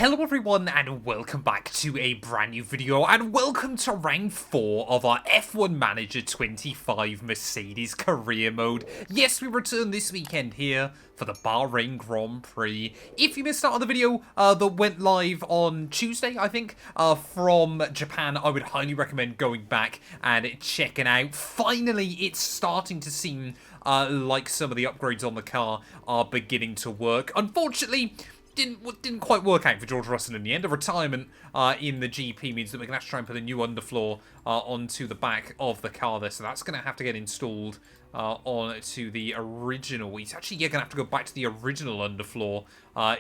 Hello everyone and welcome back to a brand new video and welcome to round 4 of our F1 Manager 25 Mercedes career mode. Yes, we return this weekend here for the Bahrain Grand Prix. If you missed out on the video that went live on Tuesday, I think, from Japan, I would highly recommend going back and checking out. Finally, it's starting to seem like some of the upgrades on the car are beginning to work. Unfortunately, didn't quite work out for George Russell in the end. A retirement in the GP means that we're going to have to try and put a new underfloor onto the back of the car there. So that's going to have to get installed onto the original. He's actually going to have to go back to the original underfloor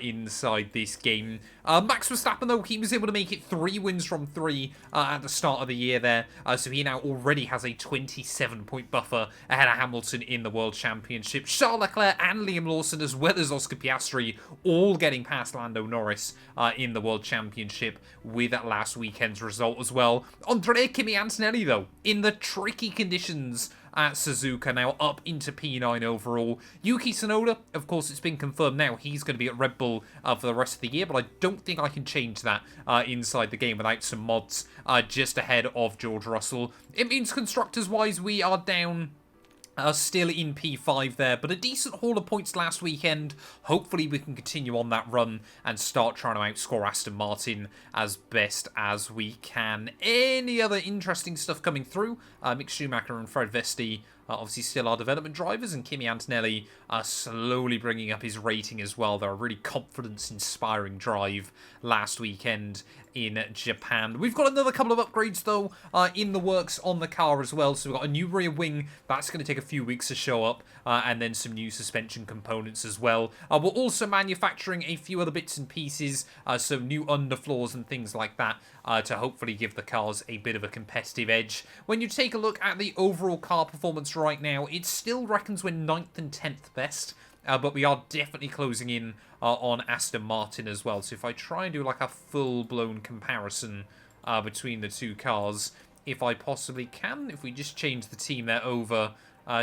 inside this game. Max Verstappen, though, he was able to make it 3 wins from 3 at the start of the year there. So he now already has a 27-point buffer ahead of Hamilton in the World Championship. Charles Leclerc and Liam Lawson, as well as Oscar Piastri, all getting past Lando Norris in the World Championship with that last weekend's result as well. Andrea Kimi Antonelli, though, in the tricky conditions at Suzuka, now up into P9 overall. Yuki Tsunoda, of course, it's been confirmed now he's going to be at Red Bull for the rest of the year, but I don't think I can change that inside the game without some mods just ahead of George Russell. It means constructors-wise, we are down still in P5 there, but a decent haul of points last weekend. Hopefully we can continue on that run and start trying to outscore Aston Martin as best as we can. Any other interesting stuff coming through? Mick Schumacher and Fred Vesti obviously still our development drivers, and Kimi Antonelli are slowly bringing up his rating as well. They're a really confidence-inspiring drive last weekend in Japan. We've got another couple of upgrades, though, in the works on the car as well. So we've got a new rear wing. That's going to take a few weeks to show up, and then some new suspension components as well. We're also manufacturing a few other bits and pieces, so new underfloors and things like that, to hopefully give the cars a bit of a competitive edge. When you take a look at the overall car performance right now, it still reckons we're 9th and 10th best, but we are definitely closing in on Aston Martin as well. So if I try and do like a full-blown comparison between the two cars, if I possibly can, if we just change the team there over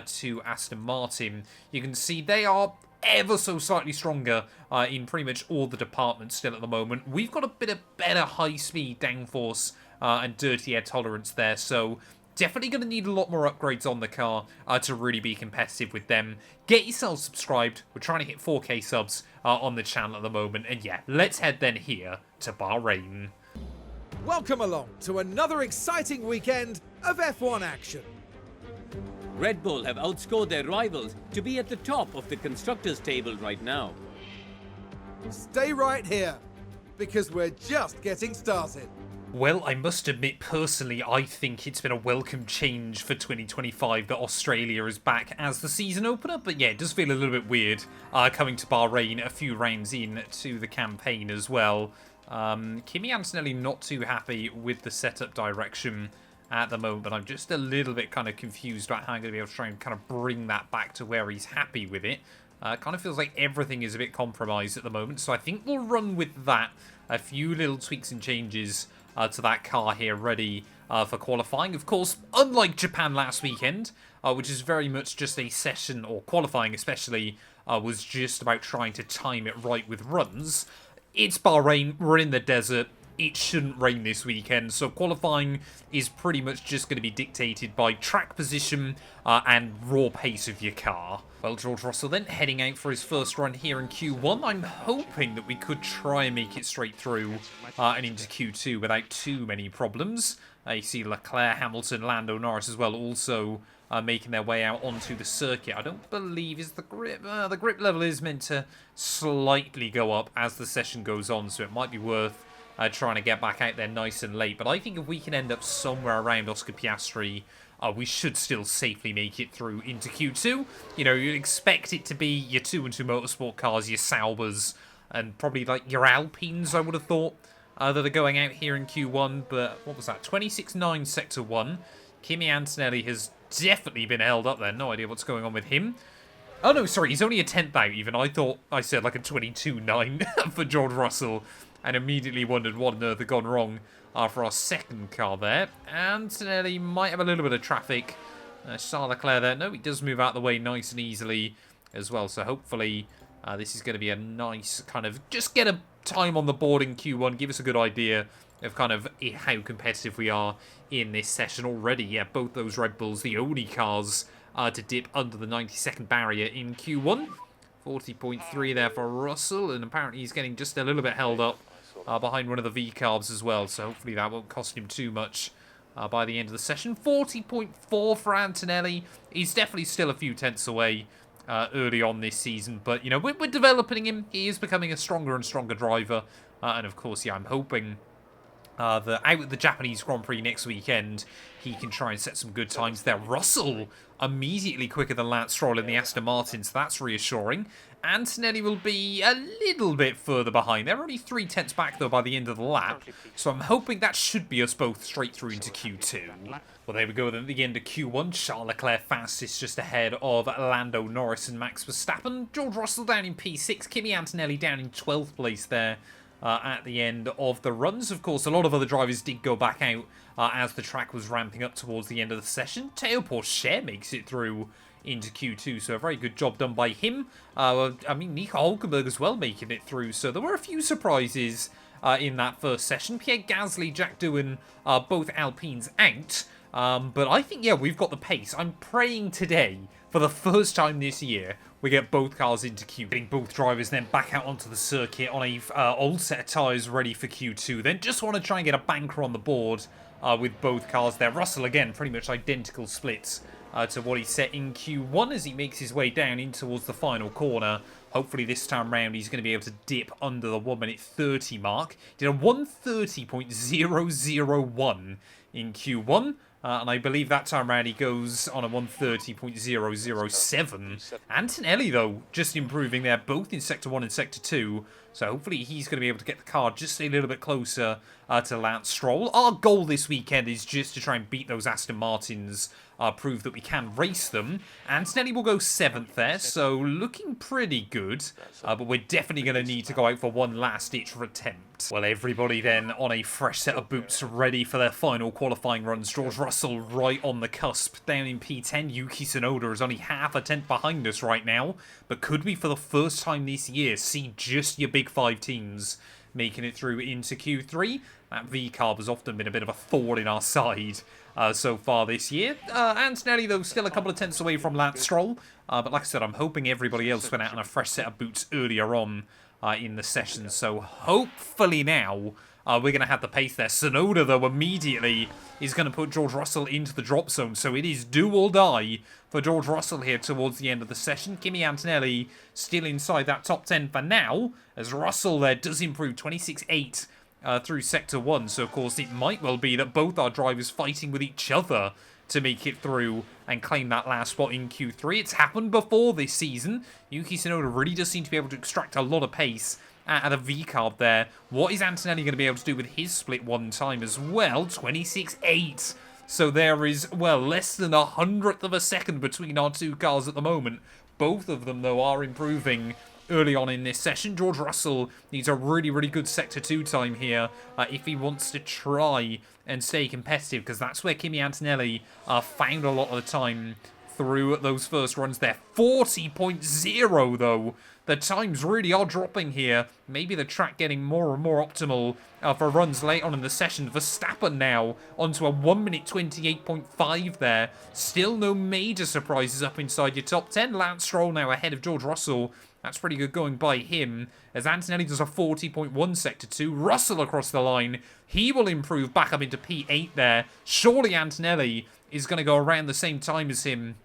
to Aston Martin, you can see they are ever so slightly stronger in pretty much all the departments still at the moment. We've got a bit of better high-speed downforce and dirty air tolerance there, so definitely going to need a lot more upgrades on the car to really be competitive with them. Get yourselves subscribed. We're trying to hit 4K subs on the channel at the moment. And yeah, let's head then here to Bahrain. Welcome along to another exciting weekend of F1 action. Red Bull have outscored their rivals to be at the top of the constructors' table right now. Stay right here, because we're just getting started. Well, I must admit, personally, I think it's been a welcome change for 2025 that Australia is back as the season opener. But yeah, it does feel a little bit weird coming to Bahrain a few rounds in to the campaign as well. Kimi Antonelli not too happy with the setup direction at the moment, but I'm just a little bit kind of confused about how I'm going to be able to try and kind of bring that back to where he's happy with it. Kind of feels like everything is a bit compromised at the moment, so I think we'll run with that. A few little tweaks and changes to that car here, ready for qualifying. Of course, unlike Japan last weekend, which is very much just a session, or qualifying especially, was just about trying to time it right with runs. It's Bahrain, we're in the desert. It shouldn't rain this weekend, so qualifying is pretty much just going to be dictated by track position and raw pace of your car. Well, George Russell then heading out for his first run here in Q1. I'm hoping that we could try and make it straight through and into Q2 without too many problems. You see Leclerc, Hamilton, Lando Norris as well also making their way out onto the circuit. I don't believe is the grip level is meant to slightly go up as the session goes on, so it might be worth trying to get back out there nice and late. But I think if we can end up somewhere around Oscar Piastri, we should still safely make it through into Q2. You know, you'd expect it to be your 2-2 Motorsport cars, your Saubers, and probably like your Alpines, I would have thought, that are going out here in Q1. But what was that? 26.9 Sector 1. Kimi Antonelli has definitely been held up there. No idea what's going on with him. Oh no, sorry, he's only a 10th out even. I thought I said like a 22.9 for George Russell, and immediately wondered what on earth had gone wrong for our second car there. Antonelli might have a little bit of traffic. Charles Leclerc there. No, he does move out of the way nice and easily as well. So hopefully This is going to be a nice kind of just get a time on the board in Q1. Give us a good idea of kind of how competitive we are in this session already. Yeah, both those Red Bulls, the only cars to dip under the 90-second barrier in Q1. 40.3 there for Russell, and apparently he's getting just a little bit held up behind one of the V-carbs as well, so hopefully that won't cost him too much by the end of the session. 40.4 for Antonelli. He's definitely still a few tenths away early on this season, but, you know, we're developing him. He is becoming a stronger and stronger driver, and of course, yeah, I'm hoping that out at the Japanese Grand Prix next weekend, he can try and set some good times there. Russell immediately quicker than Lance Stroll in the Aston Martin, so that's reassuring. Antonelli will be a little bit further behind. They're only 3 tenths back, though, by the end of the lap, so I'm hoping that should be us both straight through into Q2. Well, there we go, then at the end of Q1, Charles Leclerc fastest just ahead of Lando Norris and Max Verstappen. George Russell down in P6, Kimi Antonelli down in 12th place there. At the end of the runs. Of course, a lot of other drivers did go back out as the track was ramping up towards the end of the session. Théo Pourchaire makes it through into Q2, so a very good job done by him. I mean, Nico Hülkenberg as well making it through, so there were a few surprises in that first session. Pierre Gasly, Jack Doohan, both Alpines out. But I think, yeah, we've got the pace. I'm praying today, for the first time this year, we get both cars into Q. Getting both drivers then back out onto the circuit on a old set of tyres ready for Q2. Then just want to try and get a banker on the board with both cars there. Russell, again, pretty much identical splits to what he set in Q1 as he makes his way down in towards the final corner. Hopefully this time round he's going to be able to dip under the 1:30 mark. Did a 1:30.001 in Q1. And I believe that time around he goes on a 1:30.007. Antonelli, though, just improving there, both in Sector 1 and Sector 2. So hopefully he's going to be able to get the car just a little bit closer to Lance Stroll. Our goal this weekend is just to try and beat those Aston Martins, prove that we can race them. Antonelli will go 7th there, so looking pretty good. But we're definitely going to need to go out for one last-ditch attempt. Well, everybody then on a fresh set of boots ready for their final qualifying runs. George Russell right on the cusp, down in P10. Yuki Tsunoda is only half a tenth behind us right now. But could we, for the first time this year, see just your big 5 teams making it through into Q3? That V-carb has often been a bit of a thorn in our side so far this year. Antonelli, though, still a couple of tenths away from Lance Stroll. But like I said, I'm hoping everybody else went out on a fresh set of boots earlier on in the session. So hopefully now we're going to have the pace there. Tsunoda, though, immediately is going to put George Russell into the drop zone. So it is do or die for George Russell here towards the end of the session. Kimi Antonelli still inside that top 10 for now, as Russell there does improve 26.8 through Sector 1. So, of course, it might well be that both our drivers fighting with each other to make it through and claim that last spot in Q3. It's happened before this season. Yuki Tsunoda really does seem to be able to extract a lot of pace out of V-carb there. What is Antonelli going to be able to do with his split one time as well? 26.8. So there is, well, less than 100th of a second between our two cars at the moment. Both of them, though, are improving early on in this session. George Russell needs a really, really good Sector 2 time here if he wants to try and stay competitive, because that's where Kimi Antonelli found a lot of the time through those first runs there. 40.0, though. The times really are dropping here. Maybe the track getting more and more optimal for runs late on in the session. Verstappen now onto a 1:28.5 there. Still no major surprises up inside your top 10. Lance Stroll now ahead of George Russell. That's pretty good going by him, as Antonelli does a 40.1 Sector 2. Russell across the line. He will improve back up into P8 there. Surely Antonelli is going to go around the same time as him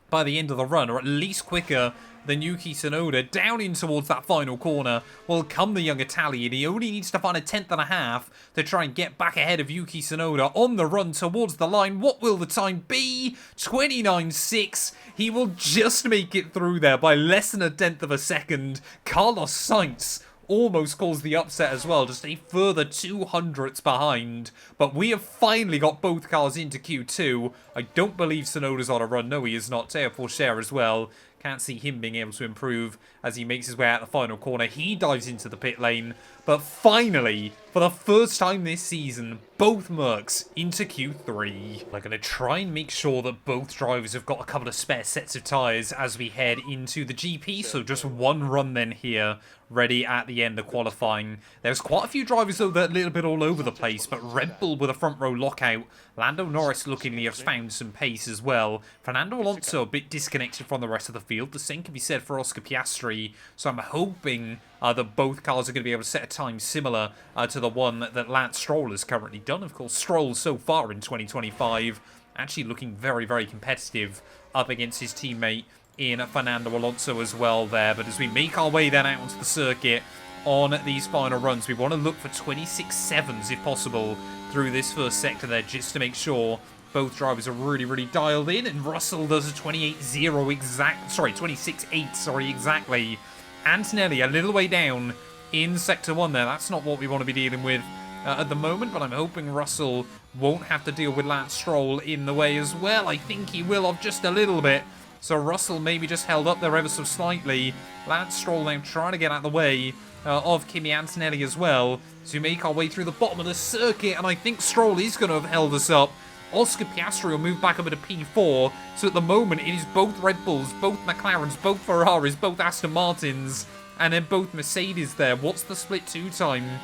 by the end of the run, or at least quicker than Yuki Tsunoda. Down in towards that final corner will come the young Italian. He only needs to find a 10.5 to try and get back ahead of Yuki Tsunoda on the run towards the line. What will the time be? 29.6. He will just make it through there by less than a 10th of a second. Carlos Sainz almost caused the upset as well, just a further 200ths behind. But we have finally got both cars into Q2. I don't believe Tsunoda's on a run. No, he is not. Théo Pourchaire as well. Can't see him being able to improve as he makes his way out the final corner. He dives into the pit lane. But finally, For the first time this season, both Mercs into Q3. We're going to try and make sure that both drivers have got a couple of spare sets of tyres as we head into the GP. So just one run then here, ready at the end of qualifying. There's quite a few drivers though that are a little bit all over the place, but Red Bull with a front row lockout. Lando Norris looking to have found some pace as well. Fernando Alonso a bit disconnected from the rest of the field. The same can be said for Oscar Piastri. So I'm hoping that both cars are going to be able to set a time similar to the one that Lance Stroll has currently done. Of course, Stroll so far in 2025 actually looking very, very competitive up against his teammate in Fernando Alonso as well there. But as we make our way then out onto the circuit on these final runs, we want to look for 26.7s if possible through this first sector there, just to make sure both drivers are really, really dialed in. And Russell does a 26.8 exactly. Antonelli a little way down in Sector 1 there. That's not what we want to be dealing with at the moment, but I'm hoping Russell won't have to deal with Lance Stroll in the way as well. I think he will have just a little bit. So Russell maybe just held up there ever so slightly. Lance Stroll now trying to get out of the way of Kimi Antonelli as well to make our way through the bottom of the circuit, and I think Stroll is going to have held us up. Oscar Piastri will move back up into P4, so at the moment it is both Red Bulls, both McLarens, both Ferraris, both Aston Martins, and then both Mercedes there. What's the split 2 time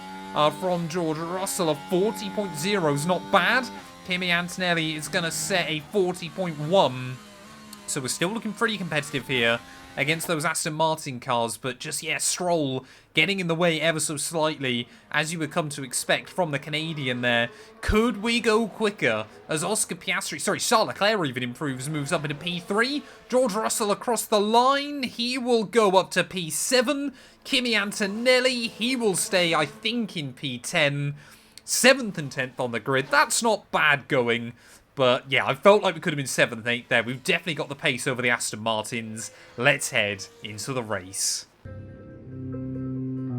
from George Russell? A 40.0 is not bad. Kimi Antonelli is going to set a 40.1, so we're still looking pretty competitive here against those Aston Martin cars, but just, yeah, Stroll getting in the way ever so slightly, as you would come to expect from the Canadian there. Could we go quicker as Oscar Piastri, Charles Leclerc even improves, moves up into P3. George Russell across the line, he will go up to P7. Kimi Antonelli, he will stay, I think, in P10. 7th and 10th on the grid, that's not bad going. But yeah, I felt like we could have been 7th and 8th there. We've definitely got the pace over the Aston Martins. Let's head into the race.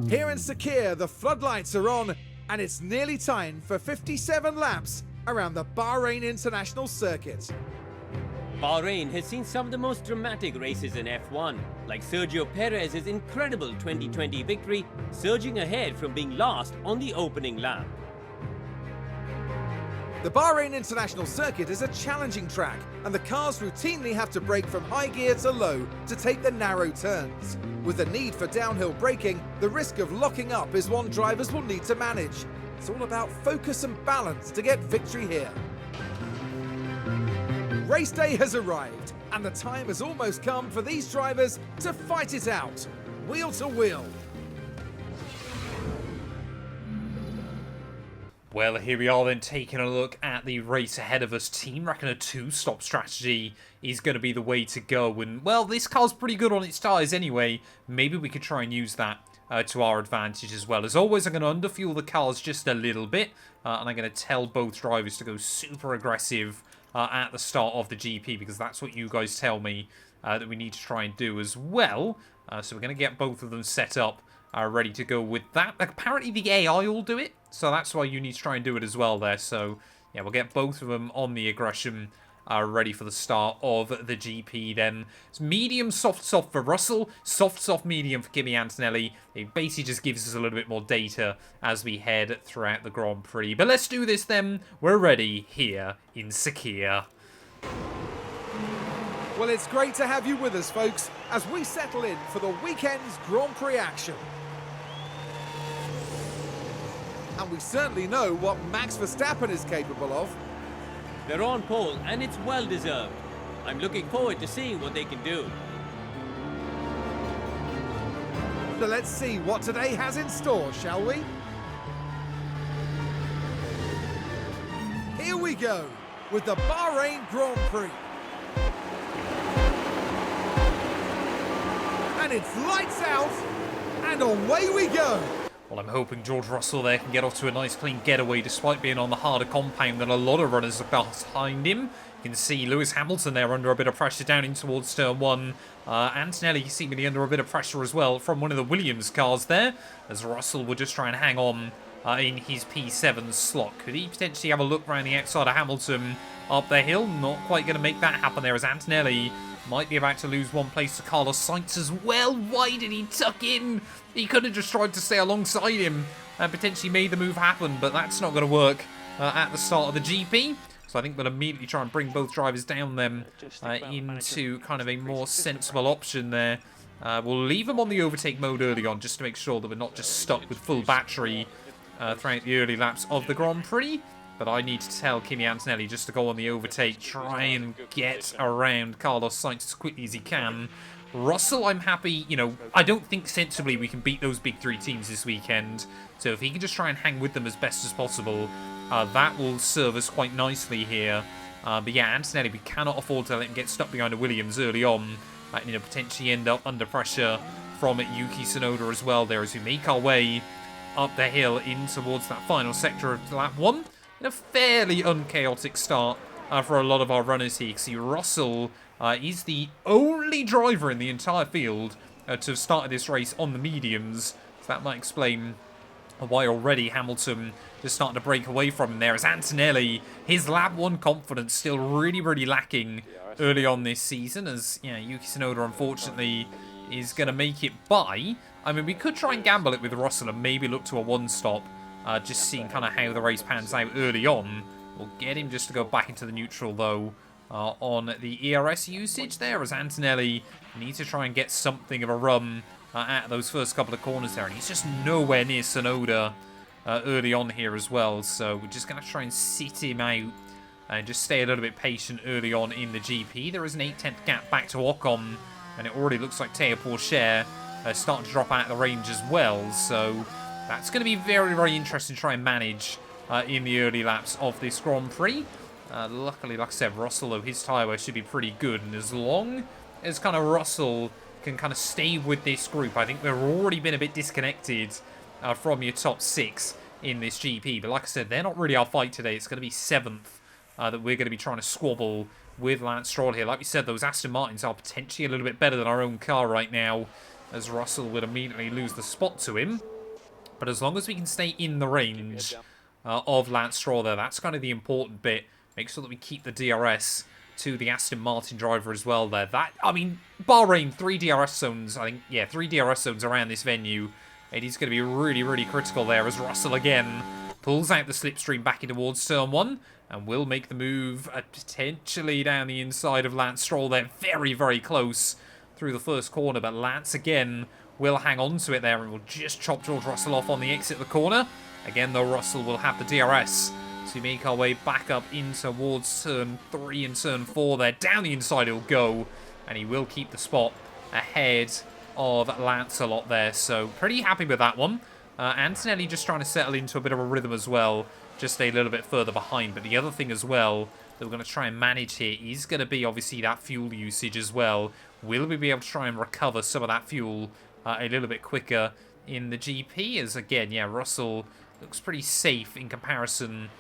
Here in Sakir, the floodlights are on, and it's nearly time for 57 laps around the Bahrain International Circuit. Bahrain has seen some of the most dramatic races in F1, like Sergio Perez's incredible 2020 victory, surging ahead from being last on the opening lap. The Bahrain International Circuit is a challenging track, and the cars routinely have to brake from high gear to low to take the narrow turns. With the need for downhill braking, the risk of locking up is one drivers will need to manage. It's all about focus and balance to get victory here. Race day has arrived, and the time has almost come for these drivers to fight it out, wheel to wheel. Well, here we are then taking a look at the race ahead of us. Team reckon a 2-stop strategy is going to be the way to go. And, well, this car's pretty good on its tyres anyway. Maybe we could try and use that to our advantage as well. As always, I'm going to underfuel the cars just a little bit. And I'm going to tell both drivers to go super aggressive at the start of the GP, because that's what you guys tell me that we need to try and do as well. So we're going to get both of them set up, ready to go with that. Apparently the AI will do it, so that's why you need to try and do it as well there. So yeah, we'll get both of them on the aggression, ready for the start of the GP then. It's medium, soft, soft for Russell, soft, soft, medium for Kimi Antonelli. It basically just gives us a little bit more data as we head throughout the Grand Prix. But let's do this then. We're ready here in Sakir. Well, it's great to have you with us, folks, as we settle in for the weekend's Grand Prix action. And we certainly know what Max Verstappen is capable of. They're on pole, and it's well deserved. I'm looking forward to seeing what they can do. So let's see what today has in store, shall we? Here we go with the Bahrain Grand Prix. And it's lights out, and away we go. Well, I'm hoping George Russell there can get off to a nice clean getaway despite being on the harder compound than a lot of runners are behind him. You can see Lewis Hamilton there under a bit of pressure down in towards turn 1. Antonelli seemingly under a bit of pressure as well from one of the Williams cars there, as Russell will just try and hang on in his P7 slot. Could he potentially have a look around the outside of Hamilton up the hill? Not quite going to make that happen there, as Antonelli might be about to lose one place to Carlos Sainz as well. Why did he tuck in? He could have just tried to stay alongside him and potentially made the move happen, but that's not going to work at the start of the GP. So I think we'll immediately try and bring both drivers down them into kind of a more sensible option there. We'll leave them on the overtake mode early on just to make sure that we're not just stuck with full battery throughout the early laps of the Grand Prix. But I need to tell Kimi Antonelli just to go on the overtake, try and get around Carlos Sainz as quickly as he can. Russell, I'm happy, you know, I don't think sensibly we can beat those big three teams this weekend. So if he can just try and hang with them as best as possible, that will serve us quite nicely here. But yeah, Antonelli, we cannot afford to let him get stuck behind a Williams early on. You know, potentially end up under pressure from Yuki Tsunoda as well there as we make our way up the hill in towards that final sector of lap 1. In a fairly unchaotic start for a lot of our runners here. You see Russell is the only driver in the entire field to have started this race on the mediums. So that might explain why already Hamilton just starting to break away from him there. As Antonelli, his lap 1 confidence still really lacking early on this season. As yeah, Yuki Tsunoda unfortunately is going to make it by. I mean, we could try and gamble it with Russell and maybe look to a 1-stop. Just seeing kind of how the race pans out early on. We'll get him just to go back into the neutral, though, on the ERS usage there, as Antonelli needs to try and get something of a run at those first couple of corners there. And he's just nowhere near Tsunoda early on here as well. So we're just going to try and sit him out and just stay a little bit patient early on in the GP. There is an 8/10 gap back to Ocon, and it already looks like Teo Pourchaire starting to drop out of the range as well. So that's going to be very interesting to try and manage in the early laps of this Grand Prix. Luckily, like I said, Russell, though, his tyre wear should be pretty good. And as long as kind of Russell can kind of stay with this group, I think we've already been a bit disconnected from your top 6 in this GP. But like I said, they're not really our fight today. It's going to be 7th that we're going to be trying to squabble with Lance Stroll here. Like we said, those Aston Martins are potentially a little bit better than our own car right now, as Russell would immediately lose the spot to him. But as long as we can stay in the range of Lance Stroll there, that's kind of the important bit. Make sure that we keep the DRS to the Aston Martin driver as well there. That, I mean, Bahrain, 3 DRS zones, I think, yeah, 3 DRS zones around this venue. It is going to be really critical there as Russell again pulls out the slipstream back in towards turn 1 and will make the move potentially down the inside of Lance Stroll there. Very close through the first corner, but Lance again will hang on to it there and will just chop George Russell off on the exit of the corner. Again, though, Russell will have the DRS to make our way back up in towards turn 3 and turn 4 there. Down the inside he'll go, and he will keep the spot ahead of Lancelot there. So pretty happy with that one. Antonelli just trying to settle into a bit of a rhythm as well, just stay a little bit further behind. But the other thing as well that we're going to try and manage here is going to be obviously that fuel usage as well. Will we be able to try and recover some of that fuel a little bit quicker in the GP? As again, yeah, Russell looks pretty safe in comparison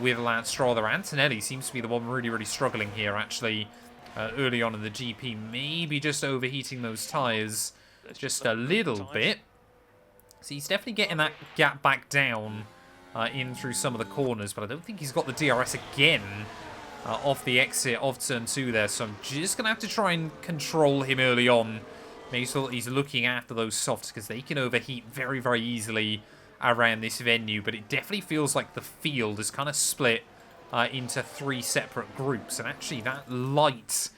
with Lance Stroll there. Antonelli seems to be the one really struggling here, actually, early on in the GP. Maybe just overheating those tyres just a little bit. So he's definitely getting that gap back down in through some of the corners, but I don't think he's got the DRS again off the exit of turn 2 there. So I'm just going to have to try and control him early on. Make sure that he's looking after those softs, because they can overheat very easily around this venue. But it definitely feels like the field is kind of split into 3 separate groups. And actually that light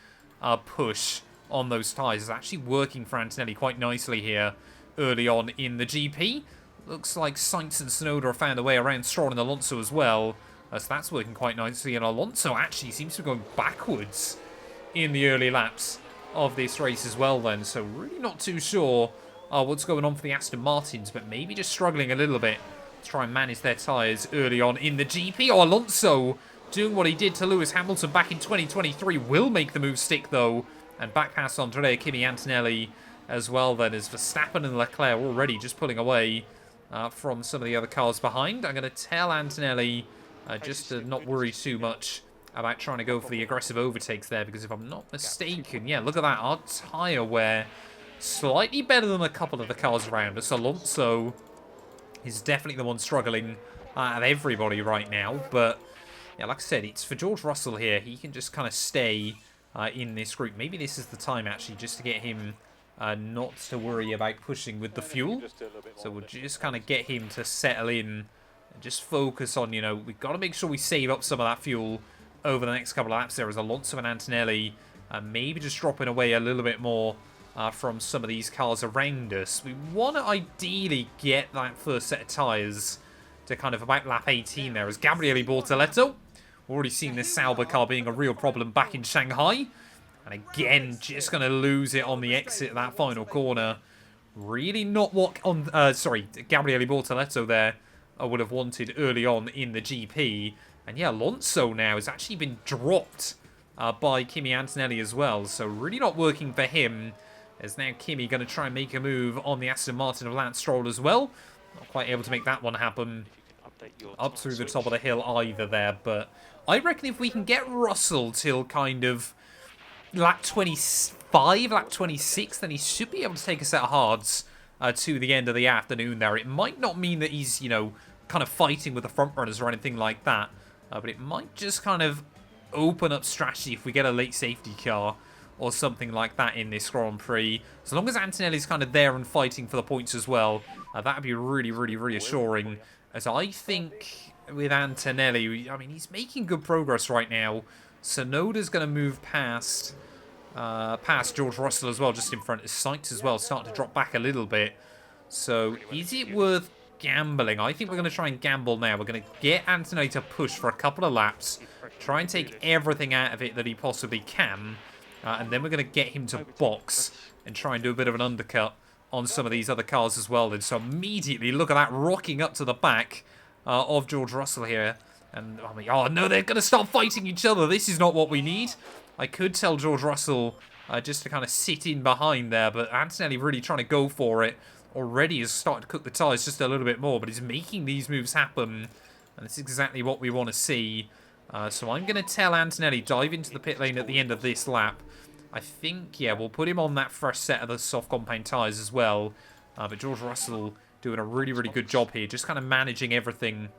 push on those tyres is actually working for Antonelli quite nicely here early on in the GP. Looks like Sainz and Tsunoda have found a way around Stroll and Alonso as well. So that's working quite nicely. And Alonso actually seems to be going backwards in the early laps of this race as well then. So really not too sure what's going on for the Aston Martins, but maybe just struggling a little bit to try and manage their tyres early on in the GP. Oh, Alonso doing what he did to Lewis Hamilton back in 2023 will make the move stick though, and back past Andrea Kimi Antonelli as well then, as Verstappen and Leclerc already just pulling away from some of the other cars behind. I'm going to tell Antonelli just to not worry too much about trying to go for the aggressive overtakes there, because if I'm not mistaken, yeah, look at that, our tyre wear slightly better than a couple of the cars around us. Alonso is definitely the one struggling out of everybody right now, but yeah, like I said, it's for George Russell here. He can just kind of stay in this group. Maybe this is the time actually just to get him not to worry about pushing with the fuel. So we'll just kind of get him to settle in and just focus on, you know, we've got to make sure we save up some of that fuel over the next couple of laps. There is Alonso and Antonelli maybe just dropping away a little bit more from some of these cars around us. We want to ideally get that first set of tyres to kind of about lap 18 there as Gabriele Bortoletto. We've already seen this Sauber car being a real problem back in Shanghai. And again, just going to lose it on the exit of that final corner. Really not what Gabriele Bortoletto there would have wanted early on in the GP. And yeah, Alonso now has actually been dropped by Kimi Antonelli as well. So really not working for him. As now Kimi going to try and make a move on the Aston Martin of Lance Stroll as well. Not quite able to make that one happen up through the top of the hill either there. But I reckon if we can get Russell till kind of lap 25, lap 26, then he should be able to take a set of hards to the end of the afternoon there. It might not mean that he's, you know, kind of fighting with the front runners or anything like that. But it might just kind of open up strategy if we get a late safety car or something like that in this Grand Prix. As long as Antonelli's kind of there and fighting for the points as well, that would be really, really reassuring. As I think with Antonelli, I mean, he's making good progress right now. Tsunoda's going to move past George Russell as well, just in front. His sights as well start to drop back a little bit. So is it worth gambling? I think we're going to try and gamble now. We're going to get Antonelli to push for a couple of laps, try and take everything out of it that he possibly can, and then we're going to get him to box and try and do a bit of an undercut on some of these other cars as well. And so immediately, look at that, rocking up to the back of George Russell here. And, I mean, oh no, they're going to start fighting each other. This is not what we need. I could tell George Russell just to kind of sit in behind there, but Antonelli really trying to go for it. Already has started to cook the tyres just a little bit more, but he's making these moves happen. And this is exactly what we want to see. So I'm going to tell Antonelli, dive into the pit lane at the end of this lap. I think, yeah, we'll put him on that fresh set of the soft compound tyres as well. But George Russell doing a really, really good job here. Just kind of managing everything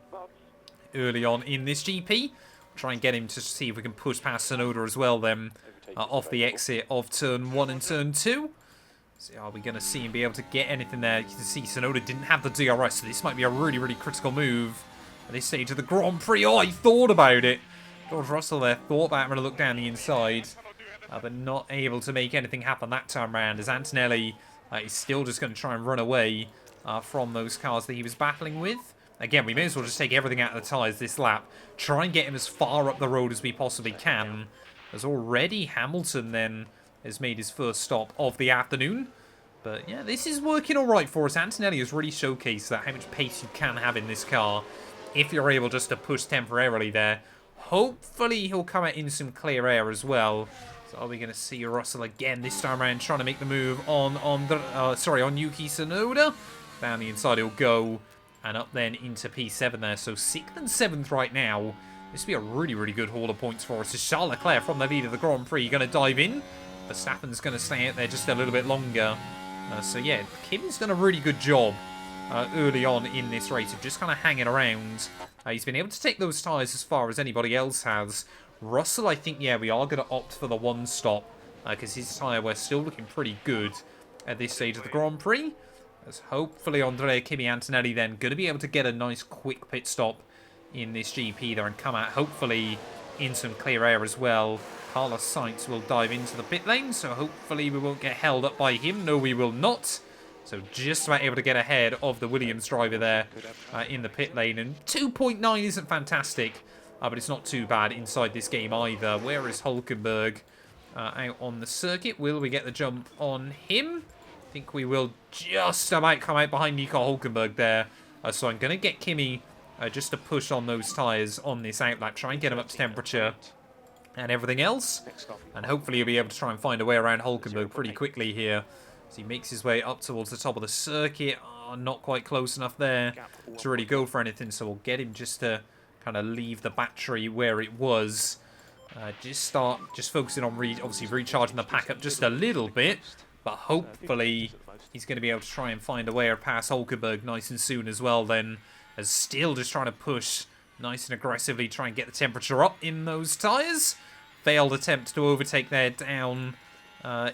early on in this GP. Try and get him to see if we can push past Tsunoda as well then off the exit of turn 1 and turn 2. So are we going to see him be able to get anything there? You can see Tsunoda didn't have the DRS, so this might be a really, really critical move at this stage of the Grand Prix. Oh, he thought about it. George Russell there thought about having a look down the inside, but not able to make anything happen that time around, as Antonelli is still just going to try and run away from those cars that he was battling with. Again, we may as well just take everything out of the tyres this lap. Try and get him as far up the road as we possibly can. As already Hamilton then has made his first stop of the afternoon. But yeah, this is working alright for us. Antonelli has really showcased that how much pace you can have in this car if you're able just to push temporarily there. Hopefully he'll come out in some clear air as well. So are we going to see Russell again this time around trying to make the move on Yuki Tsunoda? Down the inside he'll go. And up then into P7 there. So 6th and 7th right now. This will be a really, really good haul of points for us. As Charles Leclerc from the lead of the Grand Prix going to dive in. Verstappen's going to stay out there just a little bit longer. So yeah, Kim's done a really good job early on in this race of just kind of hanging around. He's been able to take those tyres as far as anybody else has. Russell, I think, yeah, we are going to opt for the one stop. Because his tyre we're still looking pretty good at this stage of the Grand Prix. As hopefully Andrea Kimi Antonelli then going to be able to get a nice quick pit stop in this GP there and come out hopefully in some clear air as well. Carlos Sainz will dive into the pit lane, so hopefully we won't get held up by him. No, we will not. So just about able to get ahead of the Williams driver there in the pit lane. And 2.9 isn't fantastic, but it's not too bad inside this game either. Where is Hulkenberg out on the circuit? Will we get the jump on him? I think we will just about come out behind Nico Hulkenberg there. So I'm going to get Kimi just to push on those tyres on this outlap. Try and get him up to temperature and everything else. And hopefully he'll be able to try and find a way around Hulkenberg pretty quickly here. As he makes his way up towards the top of the circuit. Oh, not quite close enough there to really go for anything. So we'll get him just to kind of leave the battery where it was. Just focusing on obviously recharging the pack up just a little bit. But hopefully he's going to be able to try and find a way past Hulkenberg nice and soon as well then. As still just trying to push nice and aggressively, try and get the temperature up in those tyres. Failed attempt to overtake there down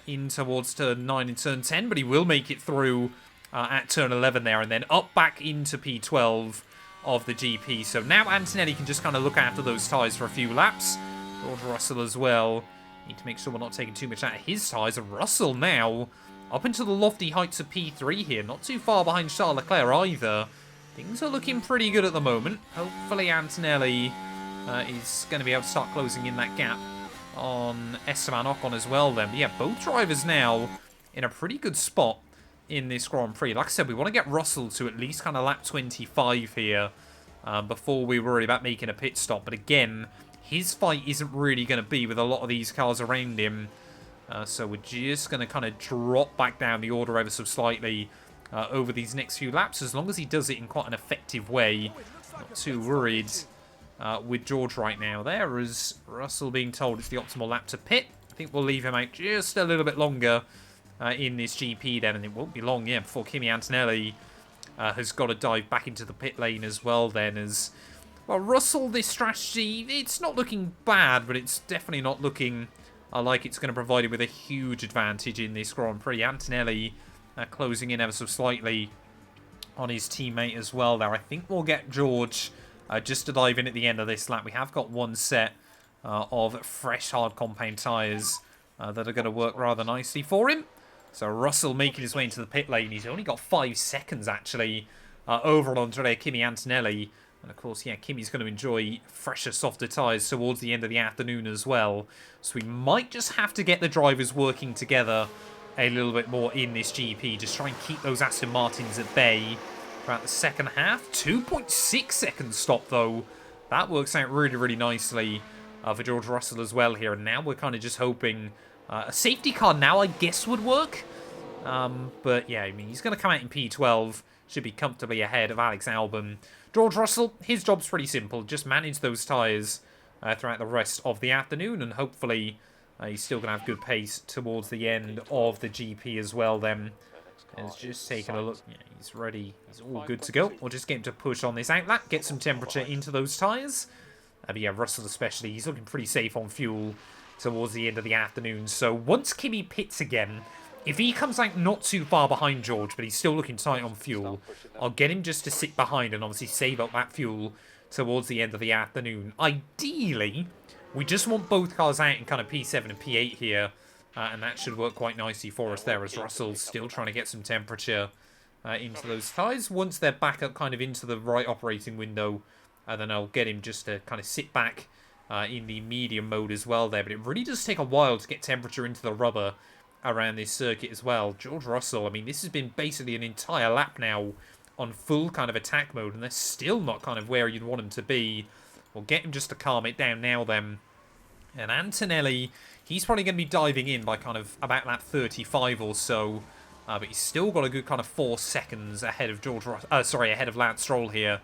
in towards turn 9 and turn 10, but he will make it through at turn 11 there, and then up back into P12 of the GP. So now Antonelli can just kind of look after those tyres for a few laps. George Russell as well. Need to make sure we're not taking too much out of his tyres. And Russell now up into the lofty heights of P3 here. Not too far behind Charles Leclerc either. Things are looking pretty good at the moment. Hopefully Antonelli is going to be able to start closing in that gap on Esteban Ocon as well then. But yeah, both drivers now in a pretty good spot in this Grand Prix. Like I said, we want to get Russell to at least kind of lap 25 here before we worry about making a pit stop. But again, his fight isn't really going to be with a lot of these cars around him. So we're just going to kind of drop back down the order ever so slightly over these next few laps, as long as he does it in quite an effective way. Not too worried with George right now. There is Russell being told it's the optimal lap to pit. I think we'll leave him out just a little bit longer in this GP then, and it won't be long, yeah, before Kimi Antonelli has got to dive back into the pit lane as well then. As well, Russell, this strategy, it's not looking bad, but it's definitely not looking like it's going to provide him with a huge advantage in this Grand Prix. Antonelli closing in ever so slightly on his teammate as well there. I think we'll get George just to dive in at the end of this lap. We have got one set of fresh hard compound tyres that are going to work rather nicely for him. So Russell making his way into the pit lane. He's only got 5 seconds actually over on Andrea Kimi Antonelli. And of course, yeah, Kimi's going to enjoy fresher, softer tyres towards the end of the afternoon as well. So we might just have to get the drivers working together a little bit more in this GP. Just try and keep those Aston Martins at bay throughout the second half. 2.6 seconds stop, though. That works out really, really nicely for George Russell as well here. And now we're kind of just hoping a safety car now, I guess, would work. But yeah, I mean, he's going to come out in P12. Should be comfortably ahead of Alex Albon. George Russell, his job's pretty simple. Just manage those tyres throughout the rest of the afternoon. And hopefully he's still going to have good pace towards the end of the GP as well then. It's just taking a look. Yeah, he's ready. He's all good to go. We'll just get him to push on this outlet. Get some temperature into those tyres. But yeah, Russell especially, he's looking pretty safe on fuel towards the end of the afternoon. So once Kimi pits again, if he comes out not too far behind George, but he's still looking tight on fuel, I'll get him just to sit behind and obviously save up that fuel towards the end of the afternoon. Ideally, we just want both cars out in kind of P7 and P8 here, and that should work quite nicely for us there, as Russell's still trying to get some temperature into those tyres. Once they're back up kind of into the right operating window, then I'll get him just to kind of sit back in the medium mode as well there. But it really does take a while to get temperature into the rubber around this circuit as well. George Russell, I mean, this has been basically an entire lap now on full kind of attack mode, and they're still not kind of where you'd want him to be. We'll get him just to calm it down now then. And Antonelli, he's probably going to be diving in by kind of about lap 35 or so. But he's still got a good kind of 4 seconds ahead of ahead of Lance Stroll here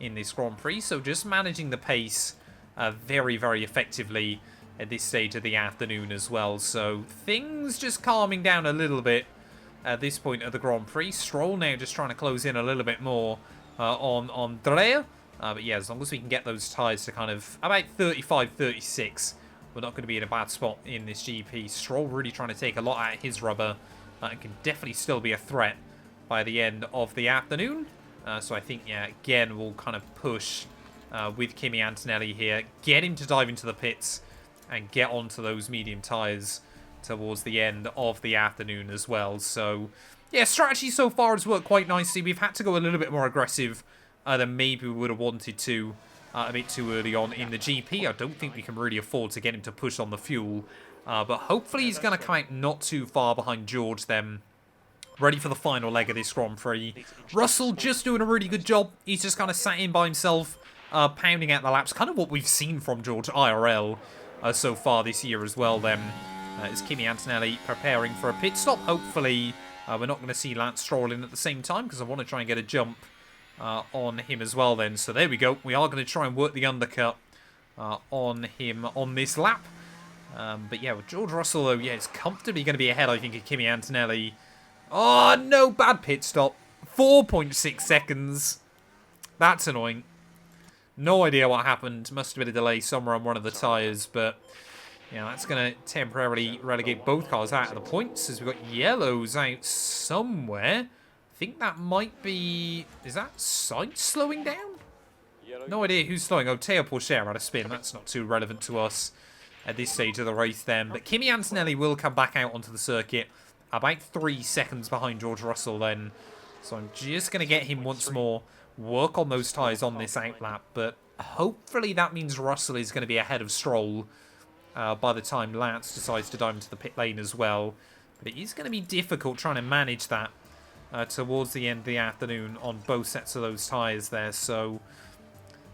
in this Grand Prix. So just managing the pace very, very effectively at this stage of the afternoon as well. So things just calming down a little bit at this point of the Grand Prix. Stroll now just trying to close in a little bit more on Andrea. But yeah, as long as we can get those tyres to kind of about 35, 36, we're not going to be in a bad spot in this GP. Stroll really trying to take a lot out of his rubber and can definitely still be a threat by the end of the afternoon. So I think, yeah, again, we'll kind of push with Kimi Antonelli here. Get him to dive into the pits and get onto those medium tyres towards the end of the afternoon as well. So, yeah, strategy so far has worked quite nicely. We've had to go a little bit more aggressive than maybe we would have wanted to a bit too early on in the GP. I don't think we can really afford to get him to push on the fuel. But hopefully he's going to come out not too far behind George then. Ready for the final leg of this Grand Prix. Russell just doing a really good job. He's just kind of sat in by himself, pounding out the laps. Kind of what we've seen from George IRL so far this year as well then. Is Kimi Antonelli preparing for a pit stop. Hopefully we're not going to see Lance Stroll in at the same time, because I want to try and get a jump on him as well then. So there we go. We are going to try and work the undercut on him on this lap. But yeah, with George Russell though, yeah, it's comfortably going to be ahead, I think, of Kimi Antonelli. Oh, no, bad pit stop. 4.6 seconds. That's annoying. No idea what happened. Must have been a delay somewhere on one of the tyres. But Yeah, that's going to temporarily relegate both cars out of the points as we've got yellows out somewhere. I think that might be... Is that Sainz slowing down? No idea who's slowing. Oh, Teo Porcher out of spin. That's not too relevant to us at this stage of the race then. But Kimi Antonelli will come back out onto the circuit about 3 seconds behind George Russell then. So I'm just going to get him once more, work on those tyres on this outlap. But hopefully that means Russell is going to be ahead of Stroll by the time Lance decides to dive into the pit lane as well. But it is going to be difficult trying to manage that towards the end of the afternoon on both sets of those tyres there. So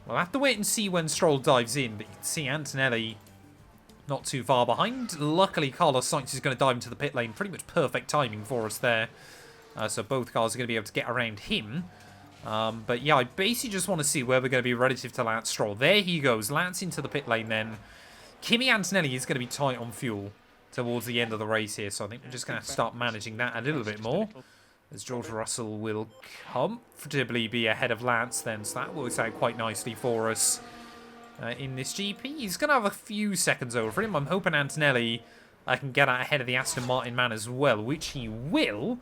we'll have to wait and see when Stroll dives in. But you can see Antonelli not too far behind. Luckily, Carlos Sainz is going to dive into the pit lane. Pretty much perfect timing for us there. So both cars are going to be able to get around him. But yeah, I basically just want to see where we're going to be relative to Lance Stroll. There he goes. Lance into the pit lane then. Kimi Antonelli is going to be tight on fuel towards the end of the race here. So I think we're just going to have to start managing that a little bit more. As George Russell will comfortably be ahead of Lance then. So that works out quite nicely for us in this GP. He's going to have a few seconds over him. I'm hoping Antonelli can get out ahead of the Aston Martin man as well, which he will.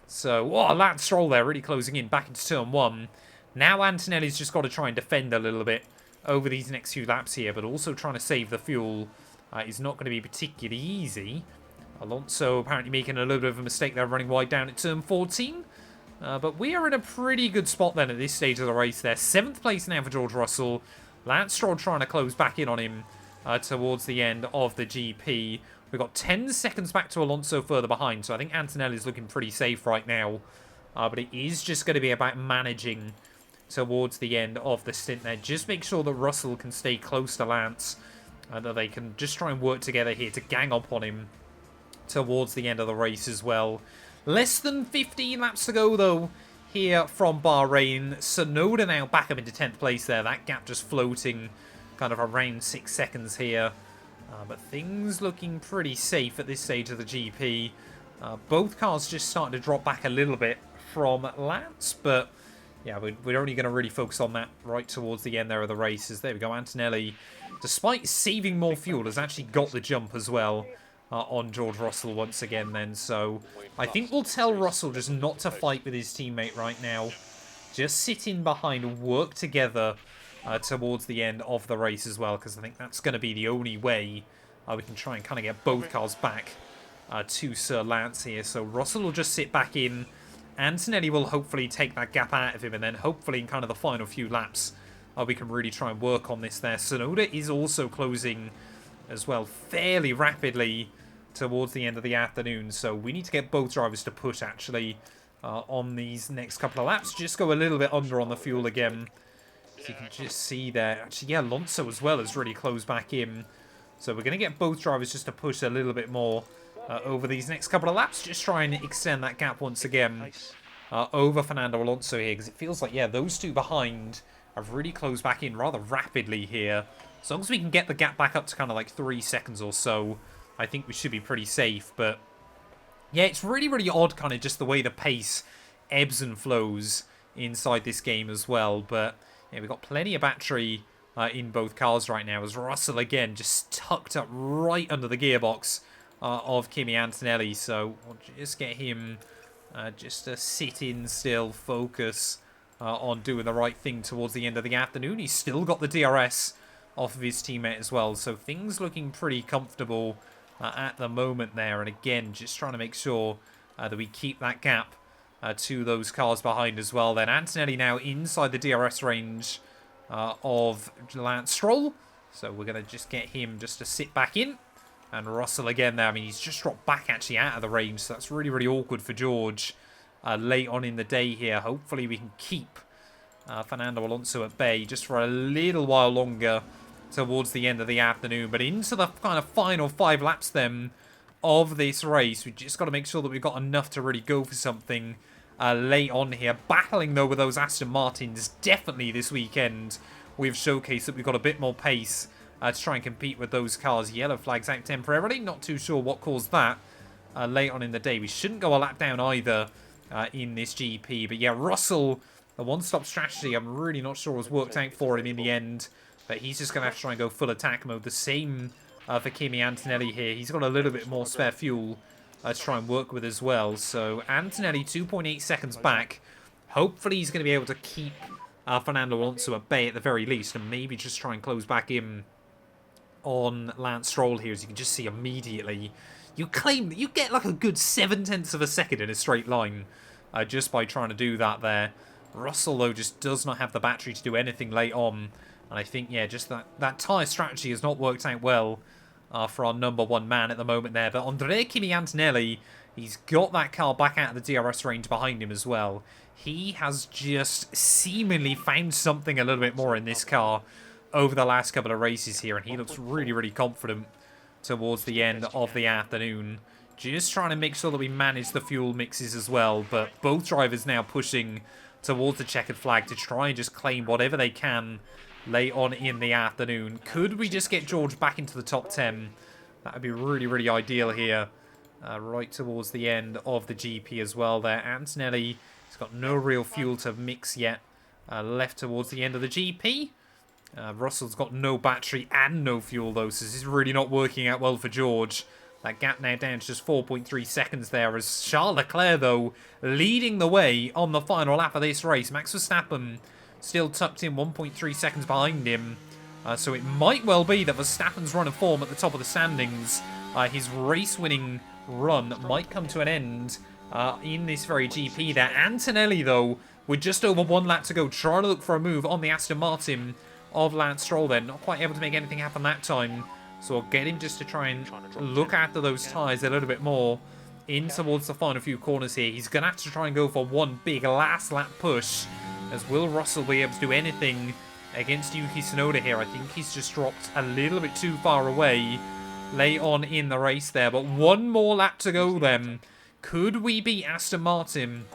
So, oh, Lance Stroll there really closing in back into turn 1. Now Antonelli's just got to try and defend a little bit over these next few laps here, but also trying to save the fuel is not going to be particularly easy. Alonso apparently making a little bit of a mistake there, running wide down at turn 14. But we are in a pretty good spot then at this stage of the race there. 7th place now for George Russell. Lance Stroll trying to close back in on him towards the end of the GP. We've got 10 seconds back to Alonso further behind, so I think Antonelli's looking pretty safe right now. But it is just going to be about managing towards the end of the stint there. Just make sure that Russell can stay close to Lance, and that they can just try and work together here to gang up on him towards the end of the race as well. Less than 15 laps to go, though, here from Bahrain. Tsunoda now back up into 10th place there. That gap just floating kind of around 6 seconds here. But things looking pretty safe at this stage of the GP. Both cars just starting to drop back a little bit from Lance, but yeah, we're only going to really focus on that right towards the end there of the races. There we go. Antonelli, despite saving more fuel, has actually got the jump as well on George Russell once again then. So I think we'll tell Russell just not to fight with his teammate right now. Just sit in behind and work together towards the end of the race as well, because I think that's going to be the only way we can try and kind of get both cars back to Sir Lance here. So Russell will just sit back in. Antonelli will hopefully take that gap out of him, and then hopefully in kind of the final few laps we can really try and work on this there. Tsunoda is also closing as well fairly rapidly towards the end of the afternoon, so we need to get both drivers to push actually on these next couple of laps. Just go a little bit under on the fuel again. So you can just see there. Actually, yeah, Alonso as well has really closed back in. So we're going to get both drivers just to push a little bit more over these next couple of laps. Just try and extend that gap once again over Fernando Alonso here. Because it feels like, yeah, those two behind have really closed back in rather rapidly here. As long as we can get the gap back up to kind of like 3 seconds or so, I think we should be pretty safe. But yeah, it's really, really odd kind of just the way the pace ebbs and flows inside this game as well. But yeah, we've got plenty of battery in both cars right now, as Russell again just tucked up right under the gearbox of Kimi Antonelli. So we'll just get him just to sit in still, focus on doing the right thing towards the end of the afternoon. He's still got the DRS off of his teammate as well, so things looking pretty comfortable at the moment there. And again, just trying to make sure that we keep that gap to those cars behind as well. Then Antonelli now inside the DRS range of Lance Stroll, so we're going to just get him just to sit back in. And Russell again there, I mean, he's just dropped back actually out of the range, so that's really, really awkward for George late on in the day here. Hopefully we can keep Fernando Alonso at bay just for a little while longer towards the end of the afternoon. But into the kind of final 5 laps then of this race, we've just got to make sure that we've got enough to really go for something late on here. Battling though with those Aston Martins definitely this weekend. We've showcased that we've got a bit more pace to try and compete with those cars. Yellow flags out temporarily. Not too sure what caused that late on in the day. We shouldn't go a lap down either in this GP. But yeah, Russell, the one-stop strategy, I'm really not sure has worked out for him in the end. But he's just going to have to try and go full attack mode. The same for Kimi Antonelli here. He's got a little bit more spare fuel to try and work with as well. So Antonelli 2.8 seconds back. Hopefully he's going to be able to keep Fernando Alonso at bay at the very least, and maybe just try and close back in on Lance Stroll here. As you can just see immediately, you claim that you get like a good 0.7 of a second in a straight line just by trying to do that there. Russell, though, just does not have the battery to do anything late on. And I think, yeah, just that tyre strategy has not worked out well for our number one man at the moment there. But Andrea Kimi Antonelli, he's got that car back out of the DRS range behind him as well. He has just seemingly found something a little bit more in this car over the last couple of races here. And he looks really, really confident towards the end of the afternoon. Just trying to make sure that we manage the fuel mixes as well. But both drivers now pushing towards the checkered flag to try and just claim whatever they can late on in the afternoon. Could we just get George back into the top 10? That would be really, really ideal here. Right towards the end of the GP as well there. Antonelli, he's got no real fuel to mix yet. Left towards the end of the GP. Russell's got no battery and no fuel though, so this is really not working out well for George. That gap now down to just 4.3 seconds there, as Charles Leclerc, though, leading the way on the final lap of this race. Max Verstappen still tucked in 1.3 seconds behind him. So it might well be that Verstappen's run of form at the top of the standings, his race-winning run might come to an end in this very GP there. Antonelli, though, with just over 1 lap to go, trying to look for a move on the Aston Martin of Lance Stroll then. Not quite able to make anything happen that time. So I'll get him just to try and look after those tyres a little bit more in towards the final few corners here. He's going to have to try and go for one big last lap push, as will Russell be able to do anything against Yuki Tsunoda here. I think he's just dropped a little bit too far away late on in the race there. But one more lap to go then. Could we beat Aston Martin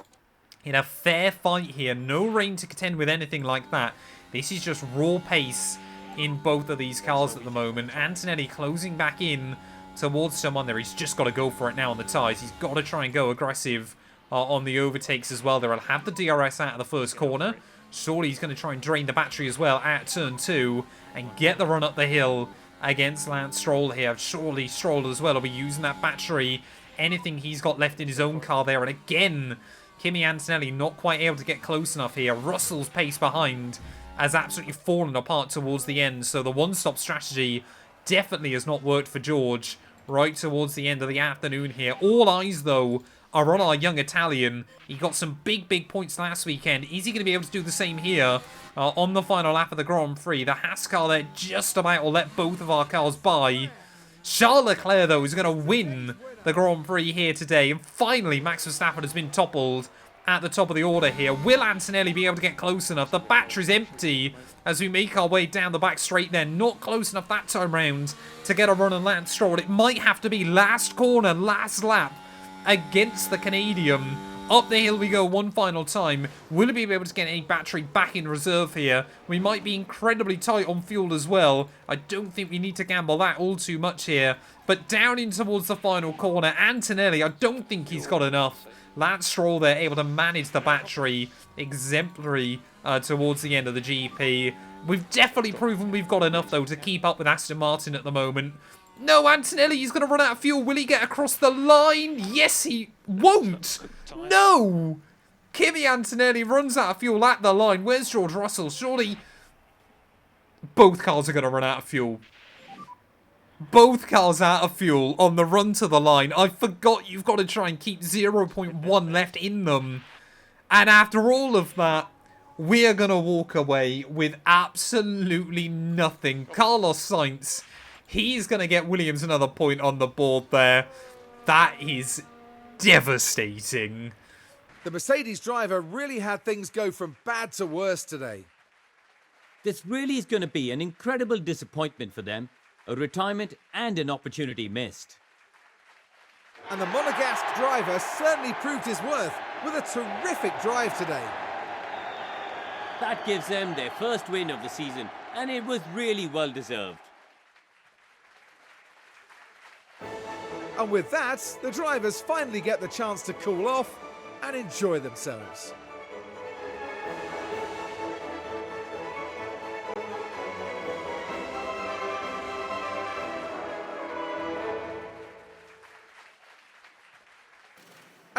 in a fair fight here? No rain to contend with anything like that. This is just raw pace in both of these cars at the moment. Antonelli closing back in towards someone there. He's just got to go for it now on the tyres. He's got to try and go aggressive on the overtakes as well. They'll have the DRS out of the first corner. Surely he's going to try and drain the battery as well at turn 2 and get the run up the hill against Lance Stroll here. Surely Stroll as well will be using that battery, anything he's got left in his own car there. And again, Kimi Antonelli not quite able to get close enough here. Russell's pace behind has absolutely fallen apart towards the end. So the one-stop strategy definitely has not worked for George right towards the end of the afternoon here. All eyes, though, are on our young Italian. He got some big, big points last weekend. Is he going to be able to do the same here on the final lap of the Grand Prix? The Haas car there just about will let both of our cars by. Charles Leclerc, though, is going to win the Grand Prix here today. And finally, Max Verstappen has been toppled at the top of the order here. Will Antonelli be able to get close enough? The battery's empty as we make our way down the back straight there. Not close enough that time round to get a run on Lance Stroll. It might have to be last corner, last lap against the Canadian. Up the hill we go one final time. Will he be able to get any battery back in reserve here? We might be incredibly tight on fuel as well. I don't think we need to gamble that all too much here. But down in towards the final corner, Antonelli, I don't think he's got enough. Lance Stroll there able to manage the battery exemplary towards the end of the GP. We've definitely proven we've got enough, though, to keep up with Aston Martin at the moment. No, Antonelli, he's going to run out of fuel. Will he get across the line? Yes, he won't. No. Kimi Antonelli runs out of fuel at the line. Where's George Russell? Surely both cars are going to run out of fuel. Both cars out of fuel on the run to the line. I forgot you've got to try and keep 0.1 left in them. And after all of that, we are going to walk away with absolutely nothing. Carlos Sainz, he's going to get Williams another point on the board there. That is devastating. The Mercedes driver really had things go from bad to worse today. This really is going to be an incredible disappointment for them. A retirement and an opportunity missed. And the Monegasque driver certainly proved his worth with a terrific drive today. That gives them their first win of the season, and it was really well deserved. And with that, the drivers finally get the chance to cool off and enjoy themselves.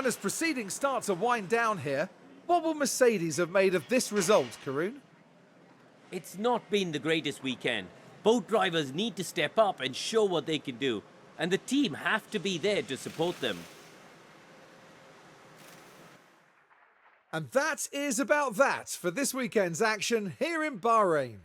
And as proceedings start to wind down here, what will Mercedes have made of this result, Karun? It's not been the greatest weekend. Both drivers need to step up and show what they can do, and the team have to be there to support them. And that is about that for this weekend's action here in Bahrain.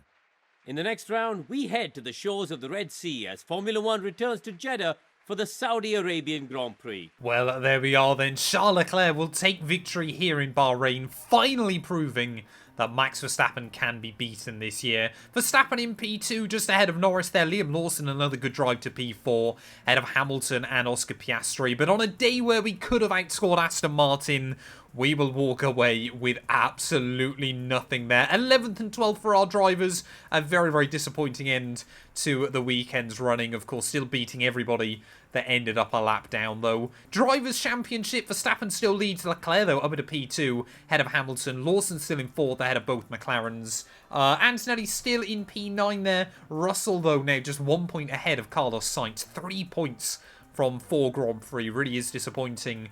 In the next round, we head to the shores of the Red Sea as Formula One returns to Jeddah for the Saudi Arabian Grand Prix. Well, there we are then. Charles Leclerc will take victory here in Bahrain, finally proving that Max Verstappen can be beaten this year. Verstappen in P2, just ahead of Norris there. Liam Lawson, another good drive to P4, ahead of Hamilton and Oscar Piastri. But on a day where we could have outscored Aston Martin, we will walk away with absolutely nothing there. 11th and 12th for our drivers. A very, very disappointing end to the weekend's running. Of course, still beating everybody that ended up a lap down, though. Drivers' Championship, Verstappen still leads Leclerc, though, up into P2, ahead of Hamilton. Lawson still in 4th, ahead of both McLarens. Antonelli still in P9 there. Russell, though, now just 1 point ahead of Carlos Sainz. 3 points from 4 Grand Prix. Really is disappointing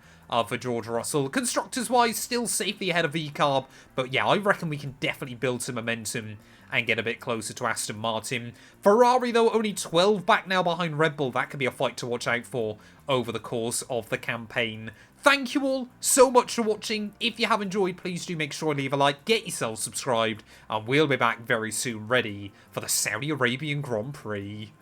for George Russell. Constructors-wise, still safely ahead of VCarb. But yeah, I reckon we can definitely build some momentum and get a bit closer to Aston Martin. Ferrari, though, only 12 back now behind Red Bull. That could be a fight to watch out for over the course of the campaign. Thank you all so much for watching. If you have enjoyed, please do make sure to leave a like, get yourself subscribed, and we'll be back very soon ready for the Saudi Arabian Grand Prix.